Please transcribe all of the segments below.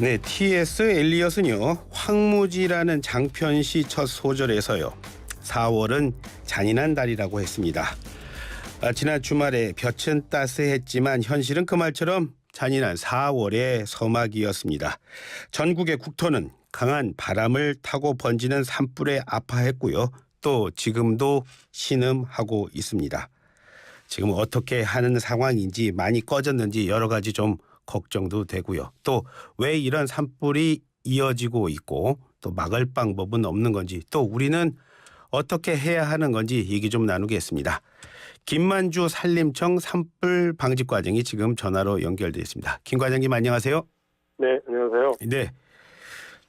네, T.S. 엘리엇은요, 황무지라는 장편시 첫 소절에서요, 4월은 잔인한 달이라고 했습니다. 지난 주말에 볕은 따스했지만 현실은 그 말처럼 잔인한 4월의 서막이었습니다. 전국의 국토는 강한 바람을 타고 번지는 산불에 아파했고요. 또 지금도 신음하고 있습니다. 지금 어떻게 하는 상황인지, 많이 꺼졌는지 여러 가지 좀 걱정도 되고요. 또 왜 이런 산불이 이어지고 있고 또 막을 방법은 없는 건지, 또 우리는 어떻게 해야 하는 건지 얘기 좀 나누겠습니다. 김만주 산림청 산불 방지 과장이 지금 전화로 연결되어 있습니다. 김 과장님 안녕하세요. 네, 안녕하세요. 네.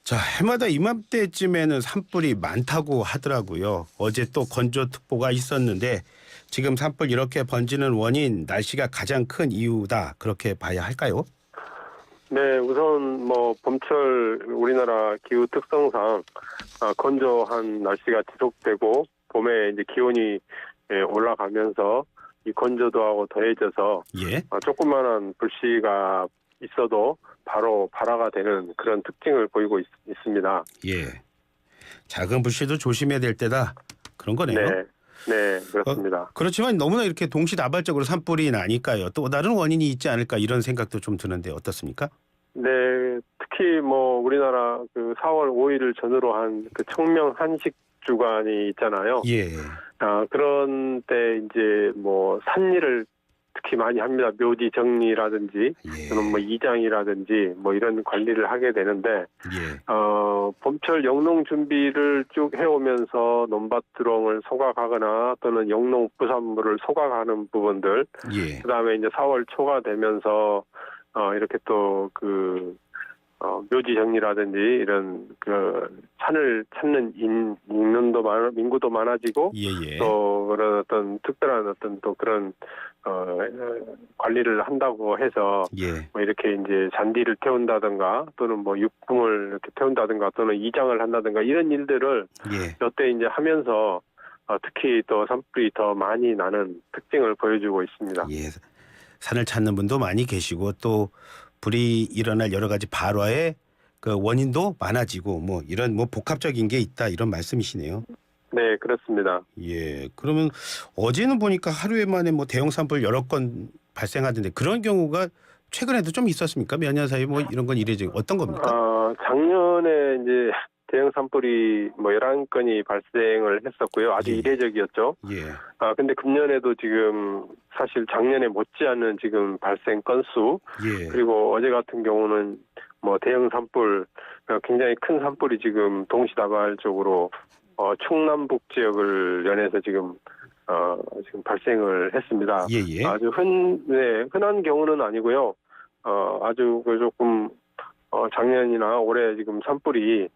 자, 해마다 이맘때쯤에는 산불이 많다고 하더라고요. 어제 또 건조특보가 있었는데 지금 산불 이렇게 번지는 원인, 날씨가 가장 큰 이유다, 그렇게 봐야 할까요? 네, 우선 봄철 우리나라 기후 특성상 건조한 날씨가 지속되고 봄에 이제 기온이 올라가면서 이 건조도하고 더해져서 예. 조그마한 불씨가 있어도 바로 발화가 되는 그런 특징을 보이고 있습니다. 예. 작은 불씨도 조심해야 될 때다, 그런 거네요. 네, 네, 그렇습니다. 그렇지만 너무나 이렇게 동시다발적으로 산불이 나니까요, 또 다른 원인이 있지 않을까, 이런 생각도 좀 드는데 어떻습니까? 네, 특히 우리나라 그 4월 5일을 전후로 한 그 청명 한식 주간이 있잖아요. 예. 그런 때 이제 산일을 특히 많이 합니다. 묘지 정리라든지 예. 또는 이장이라든지 이런 관리를 하게 되는데 예. 봄철 영농 준비를 쭉 해오면서 논밭두렁을 소각하거나 또는 영농 부산물을 소각하는 부분들, 예. 그다음에 이제 4월 초가 되면서 이렇게 또 묘지 정리라든지 이런 산을 찾는 인구도 많아지고 예. 또 그런 어떤 특별한 또 그런 관리를 한다고 해서 예. 이렇게 이제 잔디를 태운다든가 또는 육kum을 이렇게 태운다든가 또는 이장을 한다든가 이런 일들을 예. 이때 이제 하면서 특히 또 산불이 더 많이 나는 특징을 보여주고 있습니다. 예. 산을 찾는 분도 많이 계시고 또 불이 일어날 여러 가지 발화의 그 원인도 많아지고 이런 복합적인 게 있다, 이런 말씀이시네요. 네, 그렇습니다. 예. 그러면 어제는 보니까 하루에 만에 대형 산불 여러 건 발생하던데 그런 경우가 최근에도 좀 있었습니까? 몇 년 사이 이런 건 이래지 어떤 겁니까? 작년에 이제 대형 산불이 11건이 발생을 했었고요. 아주 예. 이례적이었죠. 예. 근데 금년에도 지금 사실 작년에 못지않은 지금 발생 건수, 예. 그리고 어제 같은 경우는 대형 산불, 굉장히 큰 산불이 지금 동시다발적으로 충남북 지역을 연해서 지금 발생을 했습니다. 예. 아주 흔한 경우는 아니고요. 아주 조금 작년이나 올해 지금 산불이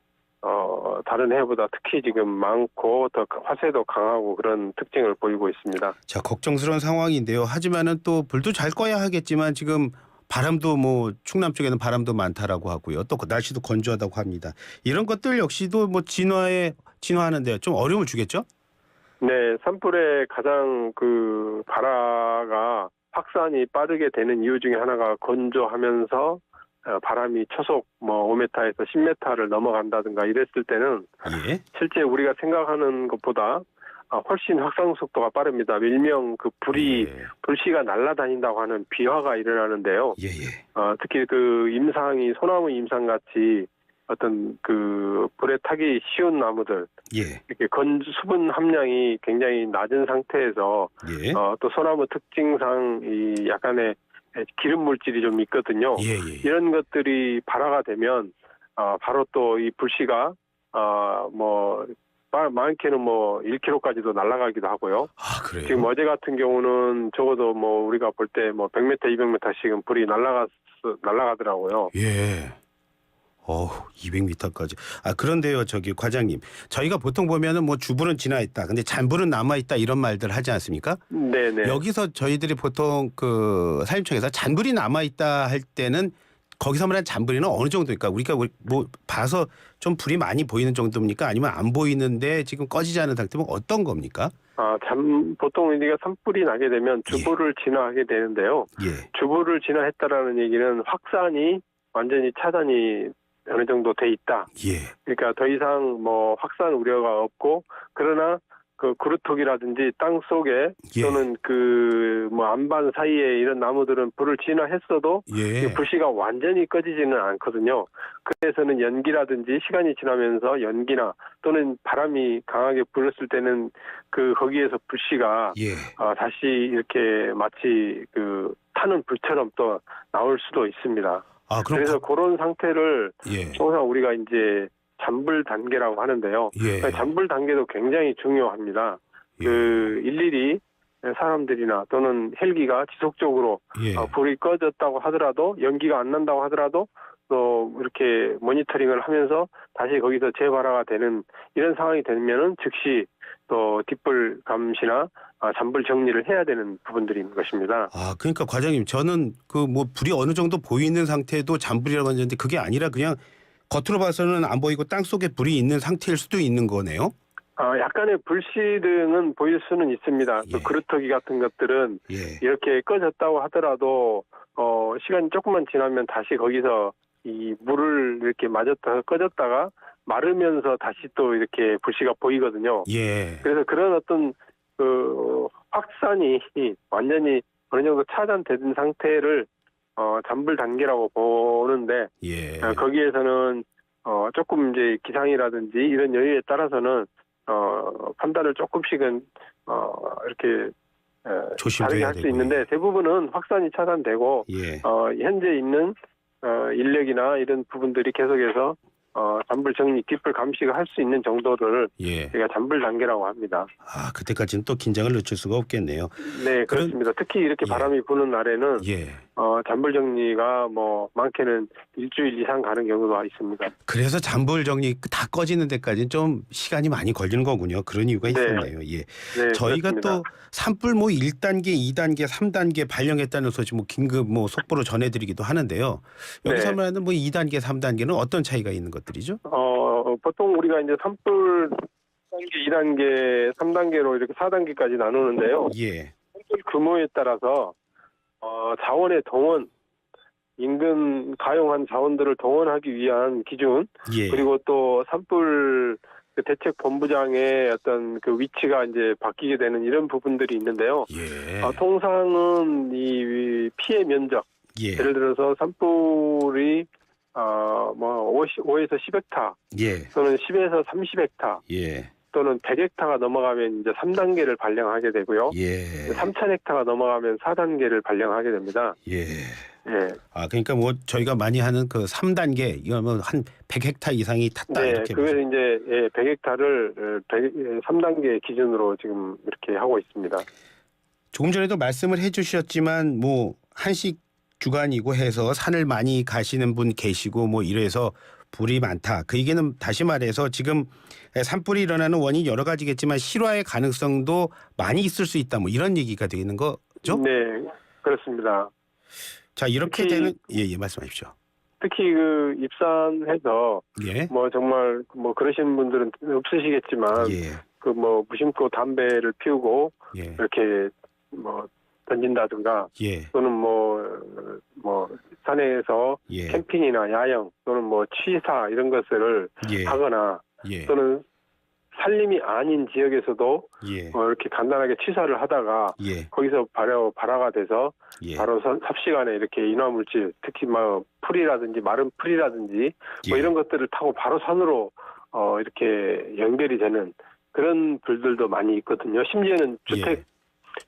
다른 해보다 특히 지금 많고 더 화세도 강하고 그런 특징을 보이고 있습니다. 자, 걱정스러운 상황인데요. 하지만은 또 불도 잘 꺼야 하겠지만 지금 바람도 충남 쪽에는 바람도 많다라고 하고요. 또 날씨도 건조하다고 합니다. 이런 것들 역시도 진화하는데 좀 어려움을 주겠죠? 네, 산불의 가장 발화가 확산이 빠르게 되는 이유 중에 하나가 건조하면서 바람이 초속 5m에서 10m를 넘어간다든가 이랬을 때는 예. 실제 우리가 생각하는 것보다 훨씬 확산 속도가 빠릅니다. 일명 불씨가 날아다닌다고 하는 비화가 일어나는데요. 예. 특히 임상이 소나무 임상 같이 어떤 불에 타기 쉬운 나무들, 예. 이렇게 수분 함량이 굉장히 낮은 상태에서 예. 또 소나무 특징상 이 약간의 기름 물질이 좀 있거든요. 예. 이런 것들이 발화가 되면 바로 또 이 불씨가 많게는 1km까지도 날아가기도 하고요. 아, 그래요? 지금 어제 같은 경우는 적어도 우리가 볼 때 100m, 200m씩은 불이 날아가더라고요. 예. 200m까지. 그런데요, 과장님. 저희가 보통 보면은 주불은 진화했다, 근데 잔불은 남아있다, 이런 말들 하지 않습니까? 네네. 여기서 저희들이 보통 산림청에서 잔불이 남아있다 할 때는 거기서 말하는 잔불이는 어느 정도입니까? 우리가 봐서 좀 불이 많이 보이는 정도입니까? 아니면 안 보이는데 지금 꺼지지 않은 상태면 어떤 겁니까? 보통 우리가 산불이 나게 되면 주불을 진화하게 되는데요. 예. 주불을 진화했다라는 얘기는 확산이 완전히 차단이 어느 정도 돼 있다. 예. 그러니까 더 이상 뭐 확산 우려가 없고, 그러나 그 그루톡이라든지 땅 속에 예. 또는 그 뭐 안반 사이에 이런 나무들은 불을 진화했어도 예. 불씨가 완전히 꺼지지는 않거든요. 그래서는 연기라든지 시간이 지나면서 연기나 또는 바람이 강하게 불었을 때는 그 거기에서 불씨가 예. 다시 이렇게 마치 그 타는 불처럼 또 나올 수도 있습니다. 아, 그럼 그래서 그런 상태를 예. 통상 우리가 이제 잠불 단계라고 하는데요. 예. 잠불 단계도 굉장히 중요합니다. 예. 그 일일이 사람들이나 또는 헬기가 지속적으로 예. 불이 꺼졌다고 하더라도, 연기가 안 난다고 하더라도 또 이렇게 모니터링을 하면서 다시 거기서 재발화가 되는 이런 상황이 되면은 즉시 또 뒷불 감시나 잠불 정리를 해야 되는 부분들이 있는 것입니다. 아, 그러니까 과장님, 저는 그 뭐 불이 어느 정도 보이는 상태도 잠불이라고 했는데 그게 아니라 그냥 겉으로 봐서는 안 보이고 땅 속에 불이 있는 상태일 수도 있는 거네요. 약간의 불씨등은 보일 수는 있습니다. 예. 또 그루터기 같은 것들은 예. 이렇게 꺼졌다고 하더라도 시간이 조금만 지나면 다시 거기서 이 물을 이렇게 맞았다가 꺼졌다가 마르면서 다시 또 이렇게 불씨가 보이거든요. 예. 그래서 그런 어떤 그 확산이 완전히 어느 정도 차단된 상태를 잠불 단계라고 보는데, 예. 거기에서는 조금 이제 기상이라든지 이런 여유에 따라서는 판단을 조금씩은 이렇게 조심해야 다르게 할 수 되고. 있는데, 대부분은 확산이 차단되고 예. 현재 있는 인력이나 이런 부분들이 계속해서 잠불 정리, 뒷불 감시가 할 수 있는 정도를 예. 저희가 잠불 단계라고 합니다. 아, 그때까지는 또 긴장을 늦출 수가 없겠네요. 네, 그렇습니다. 특히 이렇게 예. 바람이 부는 날에는 예. 잠불 정리가 뭐 많게는 일주일 이상 가는 경우도 있습니다. 그래서 잠불 정리 다 꺼지는 데까지는 좀 시간이 많이 걸리는 거군요. 그런 이유가 네. 있었네요. 예. 네, 저희가 그렇습니다. 또 산불 뭐 1단계, 2단계, 3단계 발령했다는 소식 뭐 긴급 뭐 속보로 전해드리기도 하는데요. 여기서 네. 말하는 뭐 2단계, 3단계는 어떤 차이가 있는 것들이죠? 보통 우리가 이제 산불 1단계, 2단계, 3단계로 이렇게 4단계까지 나누는데요. 예. 산불 규모에 따라서 자원의 동원, 인근 가용한 자원들을 동원하기 위한 기준, 예. 그리고 또 산불 대책 본부장의 어떤 그 위치가 이제 바뀌게 되는 이런 부분들이 있는데요. 예. 통상은 이 피해 면적, 예. 예를 들어서 산불이 뭐 5에서 10헥타 예. 또는 10에서 30헥타 예. 또는 100헥타가 넘어가면 이제 3단계를 발령하게 되고요. 예. 3000헥타가 넘어가면 4단계를 발령하게 됩니다. 예. 예. 아, 그러니까 뭐 저희가 많이 하는 그 3단계 이거 뭐 한 100헥타 이상이 탔다 네, 이렇게 그래서 보죠. 이제 100헥타를 3단계 기준으로 지금 이렇게 하고 있습니다. 조금 전에도 말씀을 해주셨지만 뭐 한식 주간이고 해서 산을 많이 가시는 분 계시고 뭐 이래서 불이 많다. 그 얘기는 다시 말해서 지금 산불이 일어나는 원인이 여러 가지겠지만 실화의 가능성도 많이 있을 수 있다. 뭐 이런 얘기가 되는 거죠? 네, 그렇습니다. 자, 이렇게 특히- 되는 예, 말씀하십시오. 특히 그 입산해서 예. 뭐 정말 뭐 그러시는 분들은 없으시겠지만 예. 그 뭐 무심코 담배를 피우고 예. 이렇게 뭐 던진다든가 예. 또는 뭐 산에서 예. 캠핑이나 야영 또는 뭐 취사 이런 것을 예. 하거나 예. 또는 산림이 아닌 지역에서도 예. 이렇게 간단하게 취사를 하다가 예. 거기서 발화가 돼서 예. 바로 삽시간에 이렇게 인화물질, 특히 뭐 풀이라든지 마른 풀이라든지 뭐 예. 이런 것들을 타고 바로 산으로 이렇게 연결이 되는 그런 불들도 많이 있거든요. 심지어는 예.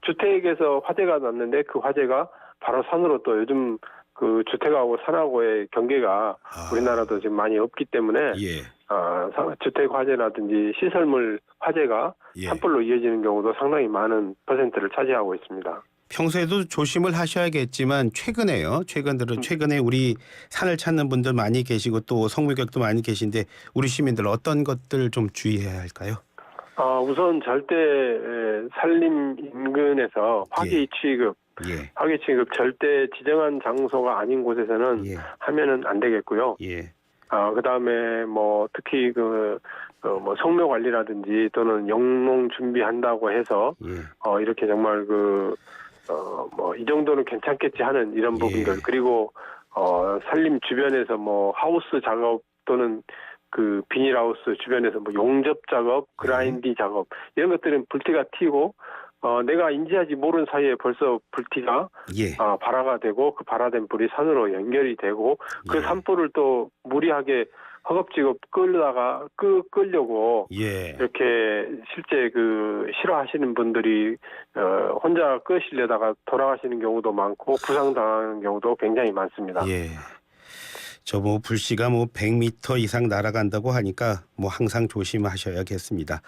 주택에서 화재가 났는데 그 화재가 바로 산으로 또 요즘 그 주택하고 산하고의 경계가 우리나라도 지금 많이 없기 때문에 예. 주택 화재라든지 시설물 화재가 예. 산불로 이어지는 경우도 상당히 많은 퍼센트를 차지하고 있습니다. 평소에도 조심을 하셔야겠지만 최근에 우리 산을 찾는 분들 많이 계시고 또 성묘객도 많이 계신데 우리 시민들 어떤 것들 좀 주의해야 할까요? 우선 절대 산림 인근에서 화기 취급, 예. 화기 취급 절대 지정한 장소가 아닌 곳에서는 예. 하면은 안 되겠고요. 예. 그다음에 뭐 특히 뭐 성묘 관리라든지 또는 영농 준비한다고 해서 예. 이렇게 정말 뭐 이 정도는 괜찮겠지 하는 이런 부분들, 예. 그리고 산림 주변에서 뭐 하우스 작업 또는 그 비닐하우스 주변에서 뭐 용접 작업, 그라인디 작업 이런 것들은 불티가 튀고 내가 인지하지 모르는 사이에 벌써 불티가 예. 발화가 되고 그 발화된 불이 산으로 연결이 되고 그 예. 산불을 또 무리하게 허겁지겁 끌려고 예. 이렇게 실제 그 싫어하시는 분들이 혼자 끄시려다가 돌아가시는 경우도 많고 부상당하는 경우도 굉장히 많습니다. 예. 저 뭐 불씨가 뭐 100m 이상 날아간다고 하니까 뭐 항상 조심하셔야겠습니다.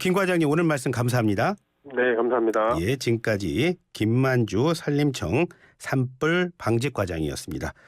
김 과장님 오늘 말씀 감사합니다. 네, 감사합니다. 예, 지금까지 김만주 산림청 산불 방직 과장이었습니다.